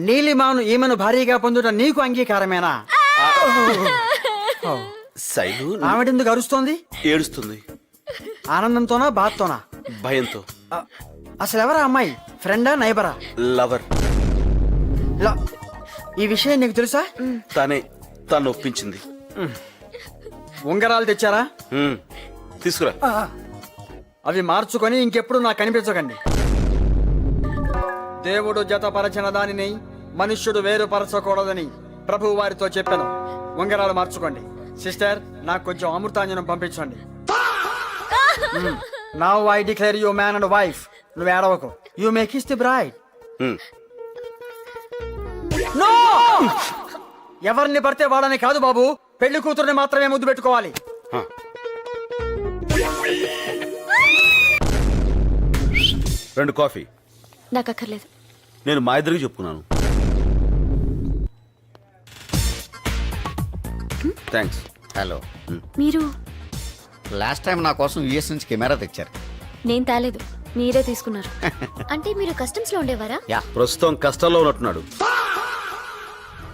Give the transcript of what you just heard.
నీలిమాను ఈమెను భారీగా పొందుట నీకు అంగీకారమేనా? శైలు ఆవిడెందుకు అరుస్తోంది? ఏడుస్తుంది. ఆనందంతోనా బాధతోనా? భయంతో. అసలు ఎవరా అమ్మాయి? ఫ్రెండా నైబరా? లవర్. ఈ విషయం నీకు తెలుసా? తను ఒప్పించింది. ఉంగరాలు తెచ్చారా? తీసుకురా. అవి మార్చుకొని ఇంకెప్పుడు నాకు కనిపించకండి. దేవుడు జతపరచిన దానిని మనుష్యుడు వేరుపరచకూడదని ప్రభు వారితో చెప్పాను. ఉంగరాలు మార్చుకోండి. సిస్టర్, నాకు కొంచెం అమృతాంజనం పంపించండి. Now I declare you man and wife. నువ్వు ఏడవకు. You may kiss the bride. No! ఎవరిని పడితే వాడని కాదు బాబు, పెళ్లి కూతురుని మాత్రమే ముద్దు పెట్టుకోవాలి. రెండు కాఫీ. నాకు అక్కర్లేదు. నేను మా ఇద్దరికి చెప్పుకున్నాను. థ్యాంక్స్. హలో, మీరు? లాస్ట్ టైం నా కోసం యుఎస్ నుంచి కెమెరా తెచ్చారు. నేను తేలేదు, మీరే తీసుకున్నారు. అంటే మీరు కస్టమ్స్ లో ఉండేవారా? యా, ప్రస్తుతం కష్టాల్లో ఉన్నట్టున్నాడు.